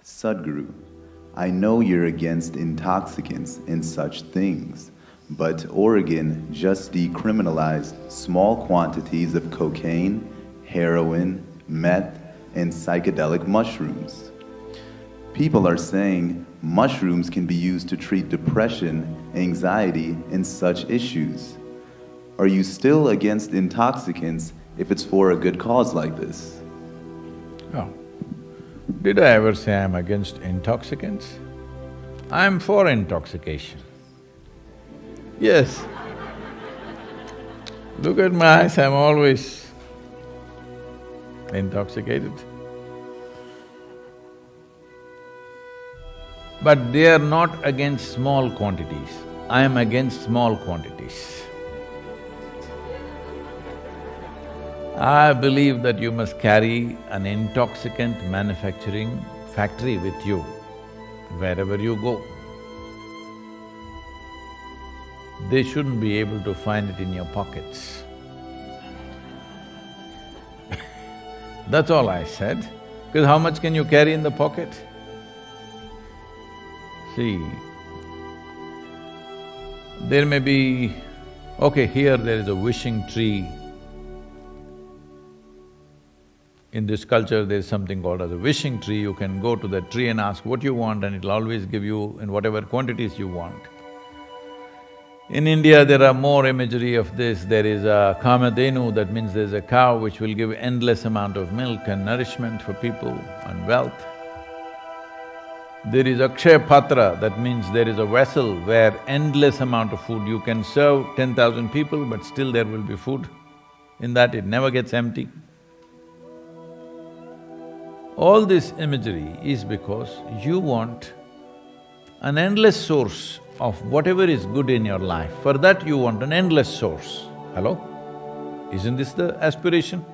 Sadhguru, I know you're against intoxicants and such things, but Oregon just decriminalized small quantities of cocaine, heroin, meth, and psychedelic mushrooms. People are saying mushrooms can be used to treat depression, anxiety, and such issues. Are you still against intoxicants if it's for a good cause like this? Oh. Did I ever say I'm against intoxicants? I'm for intoxication. Yes. Look at my eyes, I'm always intoxicated. But they are not against small quantities. I am against small quantities. I believe that you must carry an intoxicant manufacturing factory with you wherever you go. They shouldn't be able to find it in your pockets. That's all I said, because how much can you carry in the pocket? See, there may be… Okay, here there is a wishing tree. In this culture, there is something called as a wishing tree. You can go to that tree and ask what you want and it'll always give you in whatever quantities you want. In India, there are more imagery of this. There is a kamadhenu, that means there's a cow which will give endless amount of milk and nourishment for people and wealth. There is akshaya patra, that means there is a vessel where endless amount of food, you can serve 10,000 people but still there will be food. In that it never gets empty. All this imagery is because you want an endless source of whatever is good in your life. For that you want an endless source. Hello? Isn't this the aspiration?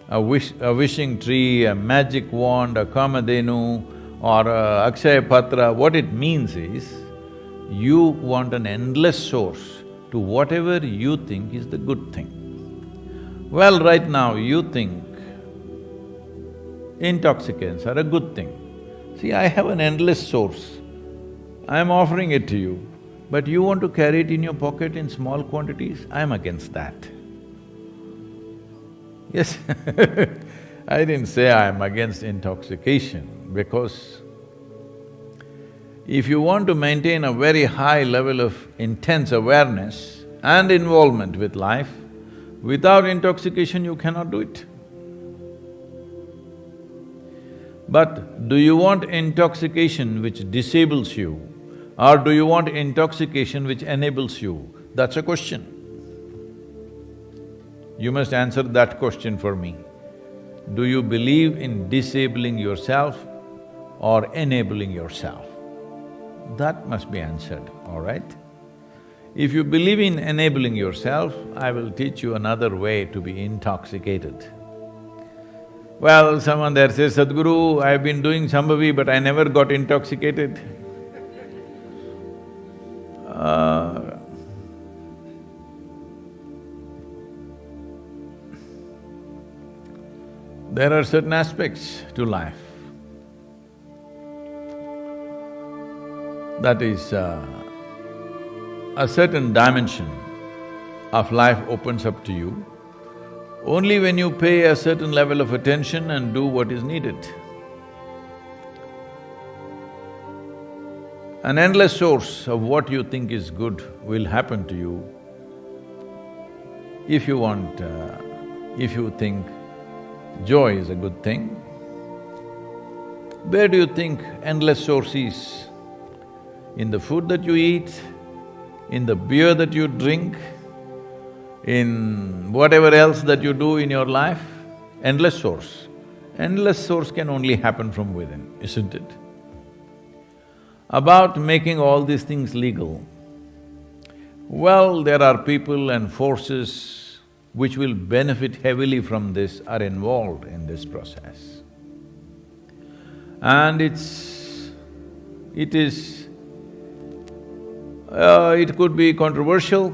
A wishing tree, a magic wand, a kamadhenu or a akshaya patra, what it means is, you want an endless source to whatever you think is the good thing. Well, right now you think intoxicants are a good thing. See, I have an endless source, I am offering it to you, but you want to carry it in your pocket in small quantities, I am against that. Yes, I didn't say I am against intoxication, because if you want to maintain a very high level of intense awareness and involvement with life, without intoxication you cannot do it. But do you want intoxication which disables you, or do you want intoxication which enables you? That's a question. You must answer that question for me. Do you believe in disabling yourself or enabling yourself? That must be answered, all right? If you believe in enabling yourself, I will teach you another way to be intoxicated. Well, someone there says, Sadhguru, I've been doing Sambhavi but I never got intoxicated. There are certain aspects to life. That is, a certain dimension of life opens up to you only when you pay a certain level of attention and do what is needed. An endless source of what you think is good will happen to you if you want… if you think joy is a good thing. Where do you think endless source is? In the food that you eat, in the beer that you drink, in whatever else that you do in your life? Endless source. Endless source can only happen from within, isn't it? About making all these things legal, well, there are people and forces which will benefit heavily from this are involved in this process. And it could be controversial,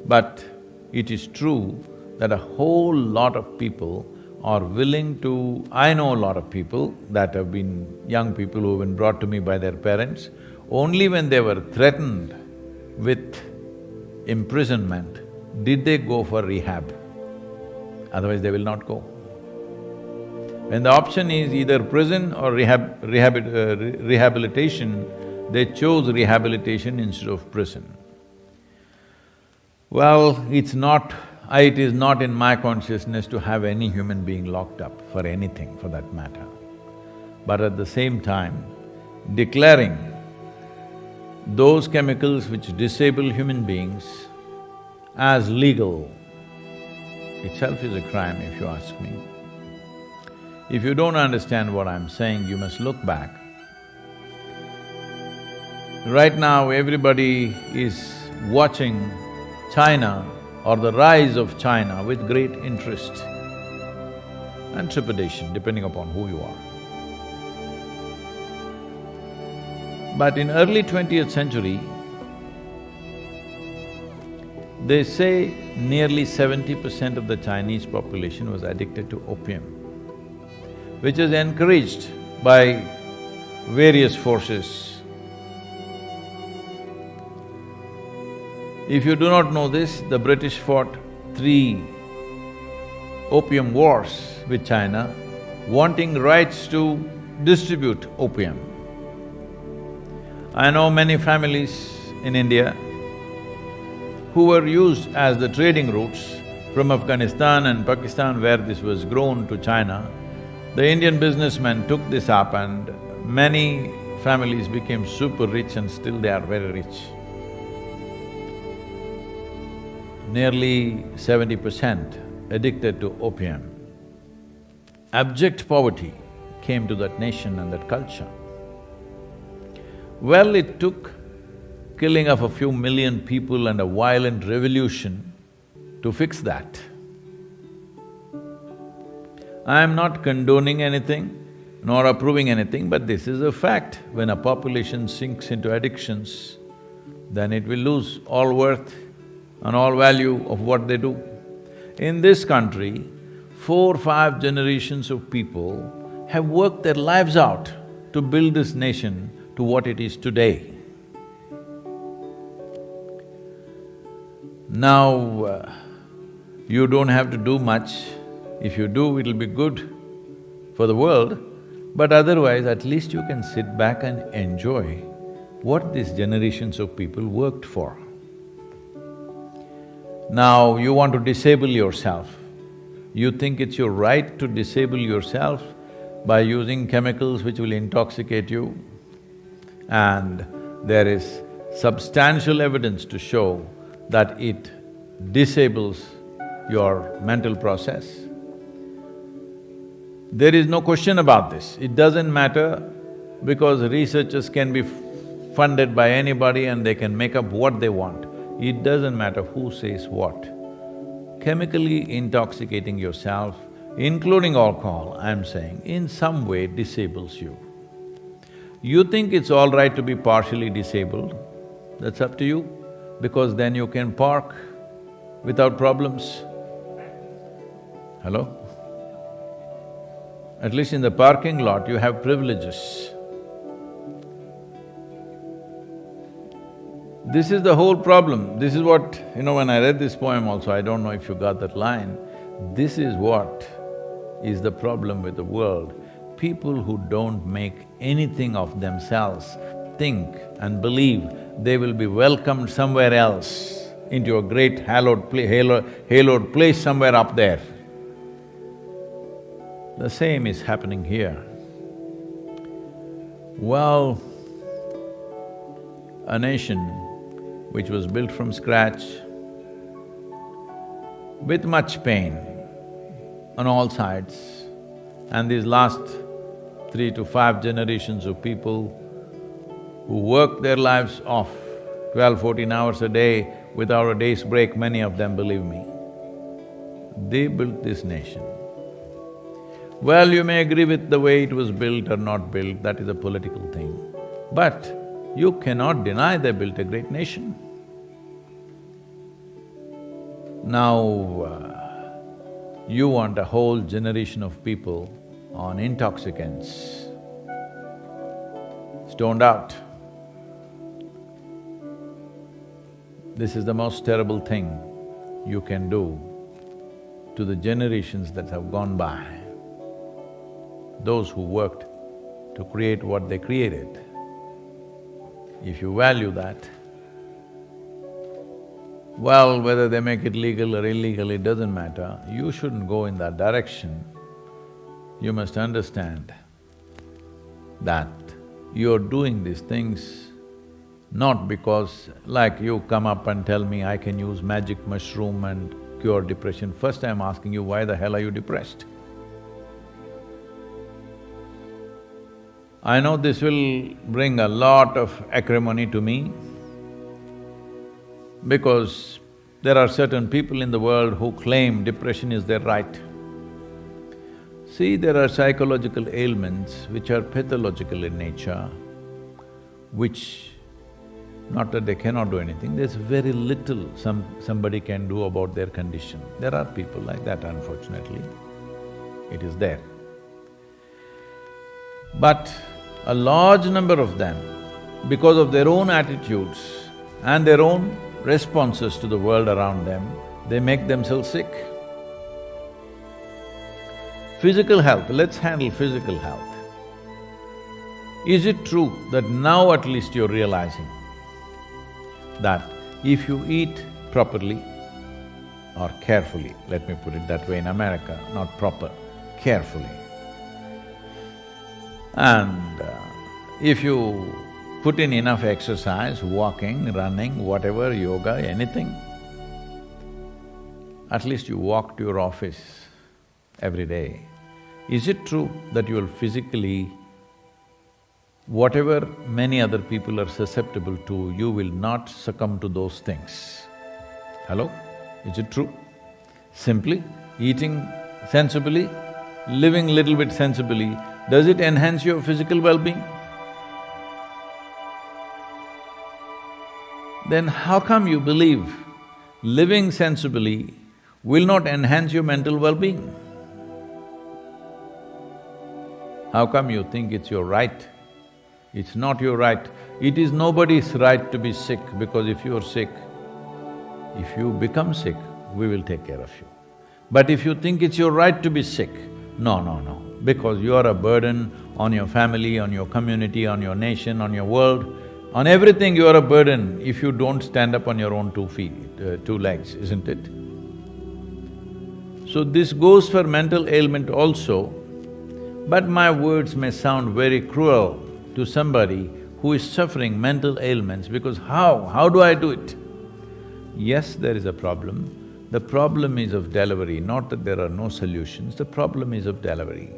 but it is true that a whole lot of people are willing to… I know a lot of people that have been… young people who have been brought to me by their parents, only when they were threatened with imprisonment did they go for rehab, otherwise they will not go. When the option is either prison or rehabilitation, they chose rehabilitation instead of prison. Well, it is not in my consciousness to have any human being locked up for anything, for that matter. But at the same time, declaring those chemicals which disable human beings as legal itself is a crime, if you ask me. If you don't understand what I'm saying, you must look back. Right now, everybody is watching China or the rise of China with great interest and trepidation, depending upon who you are. But in early 20th century, they say nearly 70% of the Chinese population was addicted to opium, which is encouraged by various forces. If you do not know this, the British fought 3 opium wars with China, wanting rights to distribute opium. I know many families in India who were used as the trading routes from Afghanistan and Pakistan, where this was grown, to China. The Indian businessmen took this up and many families became super rich and still they are very rich. Nearly 70% addicted to opium. Abject poverty came to that nation and that culture. Well, it took killing of a few million people and a violent revolution to fix that. I am not condoning anything nor approving anything, but this is a fact. When a population sinks into addictions, then it will lose all worth and all value of what they do. In this country, 4-5 generations of people have worked their lives out to build this nation to what it is today. Now, you don't have to do much. If you do, it'll be good for the world, but otherwise at least you can sit back and enjoy what these generations of people worked for. Now, you want to disable yourself. You think it's your right to disable yourself by using chemicals which will intoxicate you, and there is substantial evidence to show that it disables your mental process. There is no question about this. It doesn't matter because researchers can be funded by anybody and they can make up what they want. It doesn't matter who says what. Chemically intoxicating yourself, including alcohol, I'm saying, in some way disables you. You think it's all right to be partially disabled, that's up to you, because then you can park without problems. Hello? At least in the parking lot, you have privileges. This is the whole problem. This is what… when I read this poem also, I don't know if you got that line. This is what is the problem with the world. People who don't make anything of themselves think and believe they will be welcomed somewhere else into a great hallowed place somewhere up there. The same is happening here. Well, a nation which was built from scratch with much pain on all sides, and these last 3 to 5 generations of people who worked their lives off 12-14 hours a day without a day's break, many of them, believe me, they built this nation. Well, you may agree with the way it was built or not built, that is a political thing. But you cannot deny they built a great nation. Now, You want a whole generation of people on intoxicants, stoned out. This is the most terrible thing you can do to the generations that have gone by, those who worked to create what they created. If you value that, well, whether they make it legal or illegal, it doesn't matter. You shouldn't go in that direction. You must understand that you're doing these things not because, like you come up and tell me I can use magic mushroom and cure depression. First I'm asking you, why the hell are you depressed? I know this will bring a lot of acrimony to me, because there are certain people in the world who claim depression is their right. See, there are psychological ailments which are pathological in nature, which, not that they cannot do anything, there's very little somebody can do about their condition. There are people like that, unfortunately. It is there. But a large number of them, because of their own attitudes and their own responses to the world around them, they make themselves sick. Physical health, let's handle physical health. Is it true that now at least you're realizing that if you eat properly or carefully, let me put it that way in America, not proper, carefully, and if you put in enough exercise, walking, running, whatever, yoga, anything, at least you walk to your office every day, is it true that you will physically, whatever many other people are susceptible to, you will not succumb to those things? Hello? Is it true? Simply eating sensibly, living little bit sensibly, does it enhance your physical well-being? Then how come you believe living sensibly will not enhance your mental well-being? How come you think it's your right? It's not your right. It is nobody's right to be sick, because if you're sick, if you become sick, we will take care of you. But if you think it's your right to be sick, no, because you are a burden on your family, on your community, on your nation, on your world, on everything you are a burden if you don't stand up on your own 2 feet, 2 legs, isn't it? So this goes for mental ailment also, but my words may sound very cruel to somebody who is suffering mental ailments, because how do I do it? Yes, there is a problem. The problem is of delivery, not that there are no solutions, the problem is of delivery.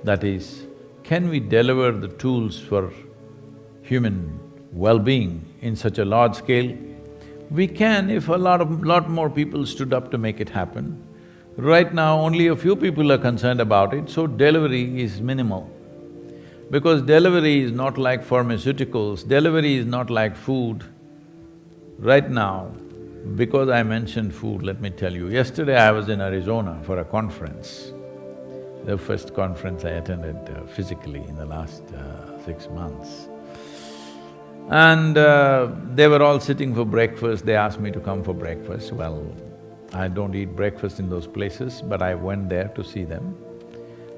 That is, can we deliver the tools for human well-being in such a large scale? We can if a lot more people stood up to make it happen. Right now, only a few people are concerned about it, so delivery is minimal. Because delivery is not like pharmaceuticals, delivery is not like food. Right now, because I mentioned food, let me tell you, yesterday I was in Arizona for a conference, the first conference I attended physically in the last 6 months. And they were all sitting for breakfast, they asked me to come for breakfast. Well, I don't eat breakfast in those places, but I went there to see them.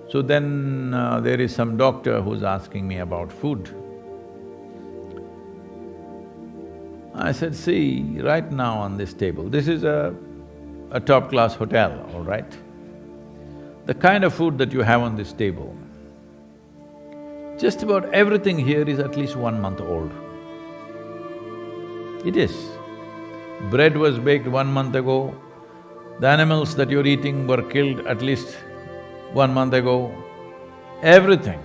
So then there is some doctor who's asking me about food. I said, see, right now on this table, this is a top-class hotel, all right? The kind of food that you have on this table, just about everything here is at least 1 month old. It is. Bread was baked 1 month ago, the animals that you're eating were killed at least 1 month ago, everything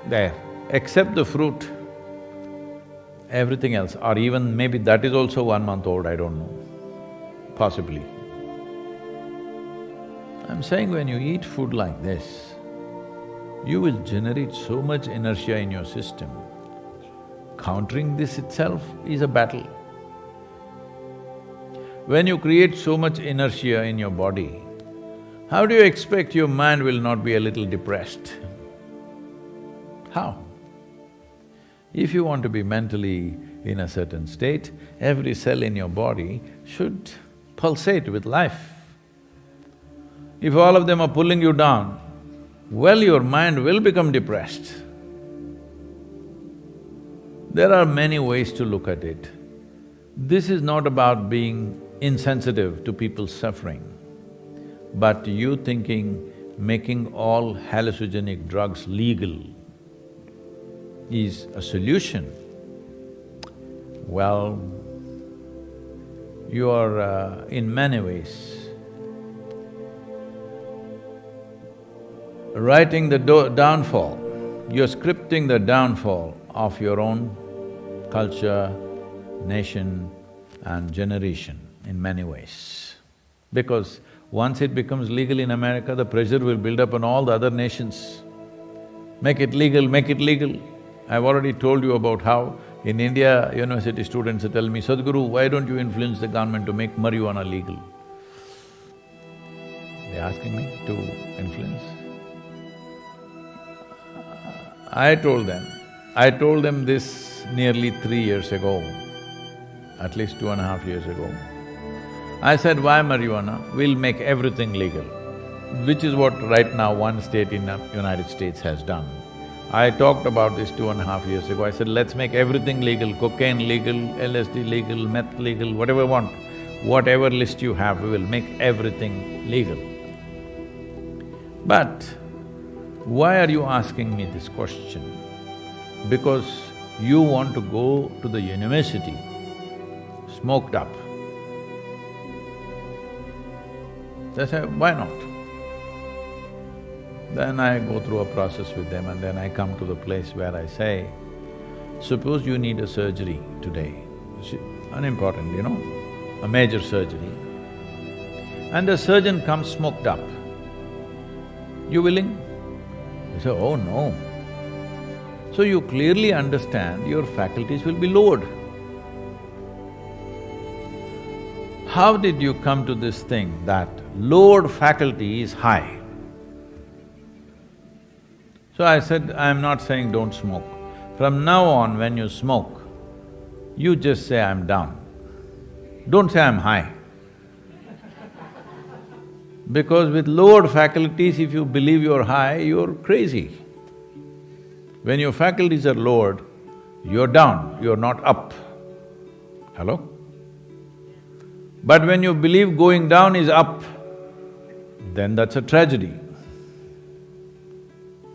there, except the fruit, everything else, or even maybe that is also 1 month old, I don't know, possibly. I'm saying when you eat food like this, you will generate so much inertia in your system. Countering this itself is a battle. When you create so much inertia in your body, How do you expect your mind will not be a little depressed? How? If you want to be mentally in a certain state, every cell in your body should pulsate with life. If all of them are pulling you down, well, your mind will become depressed. There are many ways to look at it. This is not about being insensitive to people's suffering, but you thinking making all hallucinogenic drugs legal is a solution. Well, you are in many ways writing the downfall, you're scripting the downfall of your own culture, nation and generation in many ways. Because once it becomes legal in America, the pressure will build up on all the other nations. Make it legal, make it legal. I've already told you about how in India, university students are telling me, Sadhguru, why don't you influence the government to make marijuana legal? They're asking me to influence. I told them this nearly 3 years ago, at least 2.5 years ago. I said, why marijuana? We'll make everything legal, which is what right now one state in the United States has done. I talked about this 2.5 years ago. I said, let's make everything legal, cocaine legal, LSD legal, meth legal, whatever you want. Whatever list you have, we will make everything legal. But why are you asking me this question? Because you want to go to the university smoked up. They say, why not? Then I go through a process with them and then I come to the place where I say, suppose you need a surgery today, unimportant, a major surgery, and the surgeon comes smoked up. You willing? You say, oh no. So you clearly understand your faculties will be lowered. How did you come to this thing that lowered faculty is high? So I said, I'm not saying don't smoke. From now on, when you smoke, you just say, I'm down. Don't say, I'm high. Because with lowered faculties, if you believe you're high, you're crazy. When your faculties are lowered, you're down, you're not up. Hello? But when you believe going down is up, then that's a tragedy.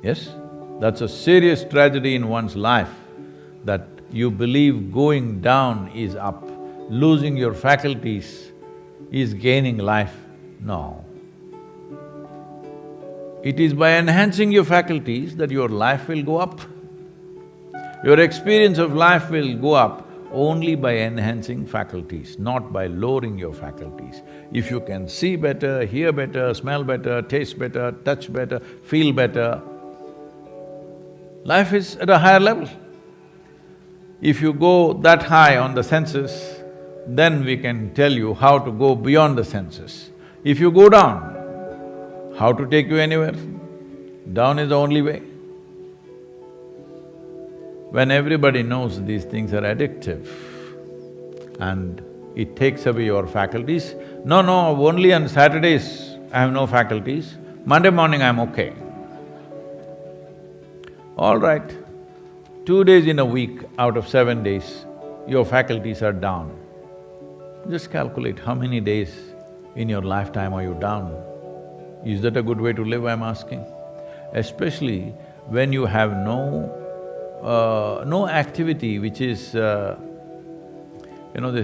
Yes? That's a serious tragedy in one's life, that you believe going down is up, losing your faculties is gaining life. No. It is by enhancing your faculties that your life will go up. Your experience of life will go up only by enhancing faculties, not by lowering your faculties. If you can see better, hear better, smell better, taste better, touch better, feel better, life is at a higher level. If you go that high on the senses, then we can tell you how to go beyond the senses. If you go down, how to take you anywhere? Down is the only way. When everybody knows these things are addictive and it takes away your faculties, no, only on Saturdays I have no faculties, Monday morning I'm okay. All right, 2 days in a week out of 7 days, your faculties are down. Just calculate how many days in your lifetime are you down. Is that a good way to live, I'm asking? Especially when you have no activity which is… this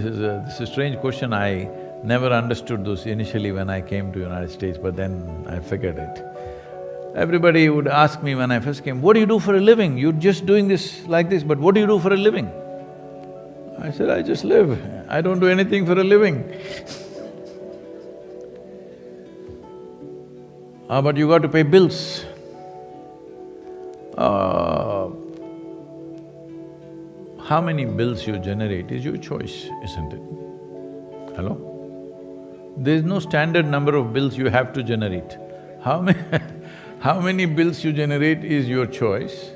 is a strange question, I never understood this initially when I came to United States, but then I figured it. Everybody would ask me when I first came, what do you do for a living? You're just doing this like this, but what do you do for a living? I said, I just live, I don't do anything for a living. But you got to pay bills. How many bills you generate is your choice, isn't it? Hello? There's no standard number of bills you have to generate. How many how many bills you generate is your choice,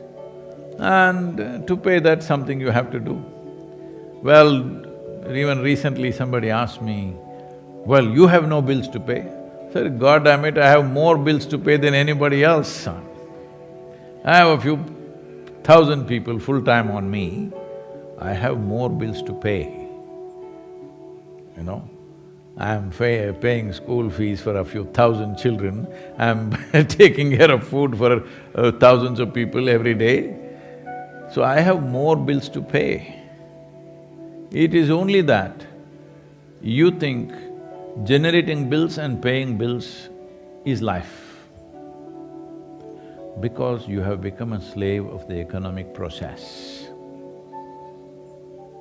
and to pay that something you have to do. Well, even recently somebody asked me, well, you have no bills to pay. I said, God damn it, I have more bills to pay than anybody else, son. I have a few thousand people full-time on me, I have more bills to pay, you know. I'm paying school fees for a few thousand children, I'm taking care of food for thousands of people every day, so I have more bills to pay. It is only that you think generating bills and paying bills is life, because you have become a slave of the economic process.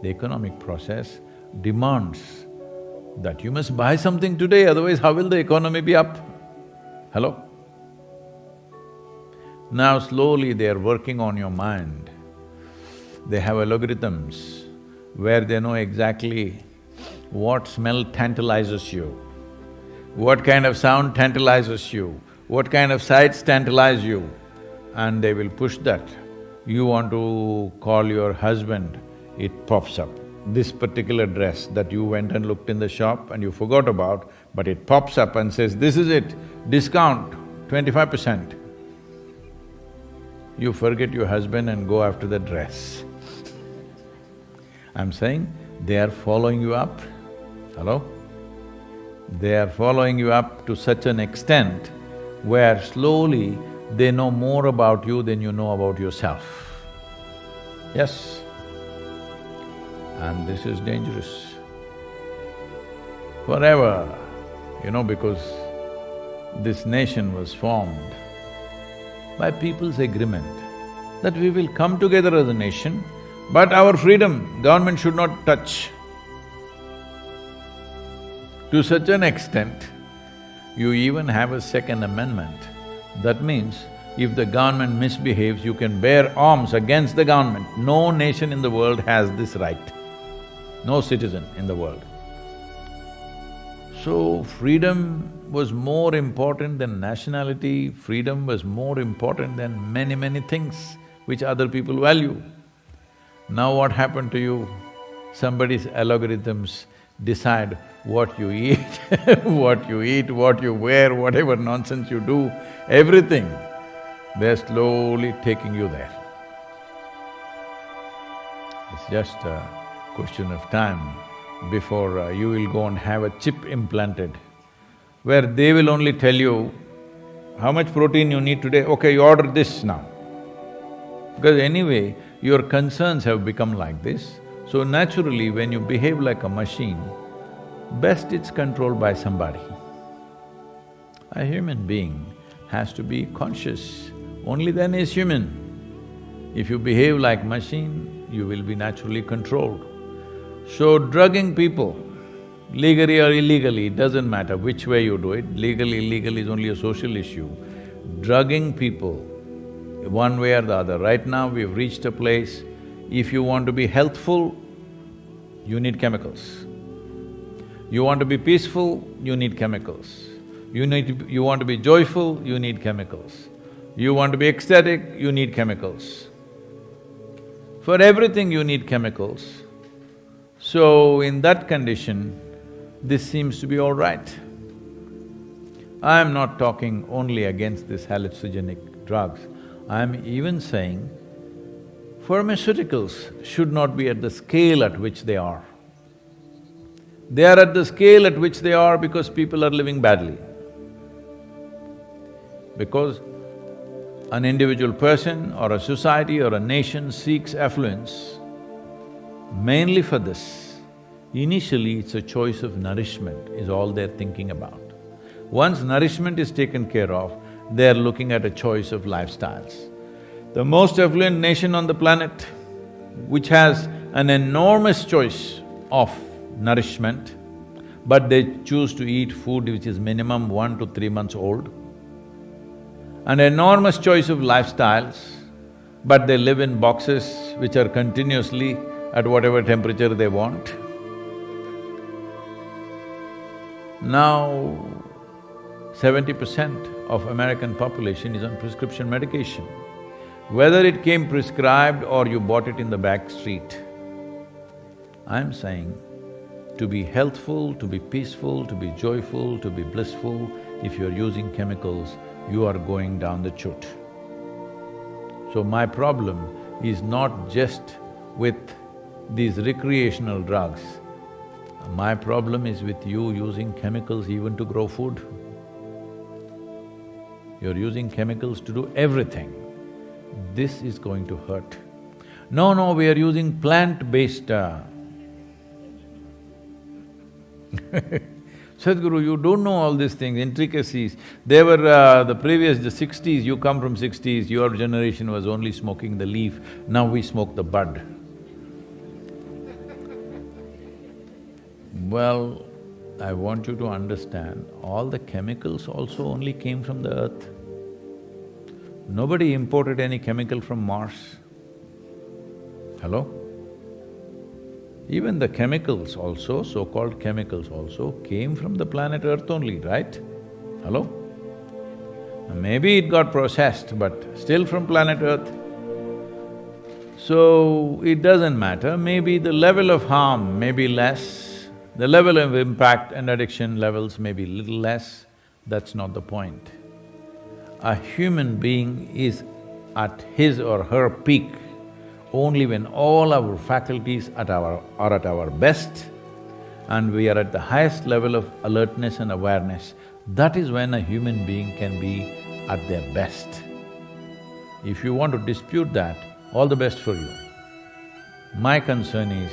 The economic process demands that you must buy something today, otherwise how will the economy be up? Hello? Now slowly they are working on your mind. They have algorithms where they know exactly what smell tantalizes you, what kind of sound tantalizes you, what kind of sights tantalize you, and they will push that. You want to call your husband, it pops up. This particular dress that you went and looked in the shop and you forgot about, but it pops up and says, this is it, discount 25%. You forget your husband and go after the dress. I'm saying, they are following you up. Hello? They are following you up to such an extent where slowly they know more about you than you know about yourself. Yes. And this is dangerous. Forever, you know, because this nation was formed by people's agreement that we will come together as a nation, but our freedom, government should not touch. To such an extent, you even have a second amendment. That means, if the government misbehaves, you can bear arms against the government. No nation in the world has this right, no citizen in the world. So, freedom was more important than nationality, freedom was more important than many, many things which other people value. Now what happened to you? Somebody's algorithms decide what you eat, what you wear, whatever nonsense you do, everything, they're slowly taking you there. It's just a question of time before you will go and have a chip implanted, where they will only tell you how much protein you need today, okay, you order this now. Because anyway, your concerns have become like this, so naturally when you behave like a machine, best it's controlled by somebody. A human being has to be conscious, only then is human. If you behave like machine, you will be naturally controlled. So drugging people, legally or illegally, it doesn't matter which way you do it, legal, illegal is only a social issue. Drugging people, one way or the other, right now we've reached a place, if you want to be healthful, you need chemicals. You want to be peaceful, you need chemicals. You want to be joyful, you need chemicals. You want to be ecstatic, you need chemicals. For everything you need chemicals. So in that condition, this seems to be all right. I am not talking only against these hallucinogenic drugs, I am even saying pharmaceuticals should not be at the scale at which they are. They are at the scale at which they are because people are living badly. Because an individual person or a society or a nation seeks affluence mainly for this. Initially, it's a choice of nourishment is all they're thinking about. Once nourishment is taken care of, they're looking at a choice of lifestyles. The most affluent nation on the planet, which has an enormous choice of nourishment, but they choose to eat food which is minimum 1 to 3 months old, an enormous choice of lifestyles, but they live in boxes which are continuously at whatever temperature they want. Now, 70% of American population is on prescription medication. Whether it came prescribed or you bought it in the back street, I'm saying to be healthful, to be peaceful, to be joyful, to be blissful, if you're using chemicals, you are going down the chute. So my problem is not just with these recreational drugs. My problem is with you using chemicals even to grow food. You're using chemicals to do everything. This is going to hurt. No, we are using plant-based Sadhguru, you don't know all these things, intricacies. They were the 60s, you come from 60s, your generation was only smoking the leaf, now we smoke the bud. Well, I want you to understand, all the chemicals also only came from the earth. Nobody imported any chemical from Mars. Hello? Even the chemicals also, so-called chemicals also, came from the planet Earth only, right? Hello? Maybe it got processed, but still from planet Earth. So, it doesn't matter, maybe the level of harm may be less, the level of impact and addiction levels may be little less, that's not the point. A human being is at his or her peak only when all our faculties are at our best and we are at the highest level of alertness and awareness. That is when a human being can be at their best. If you want to dispute that, all the best for you. My concern is,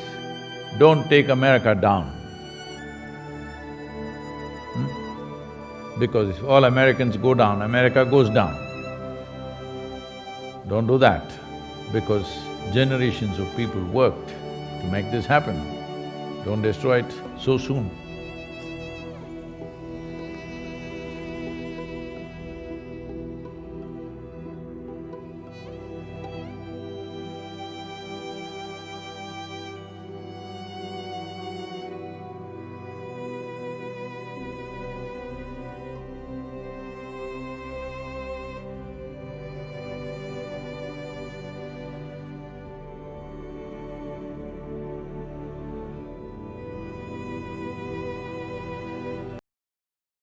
don't take America down. Because if all Americans go down, America goes down. Don't do that, because generations of people worked to make this happen. Don't destroy it so soon.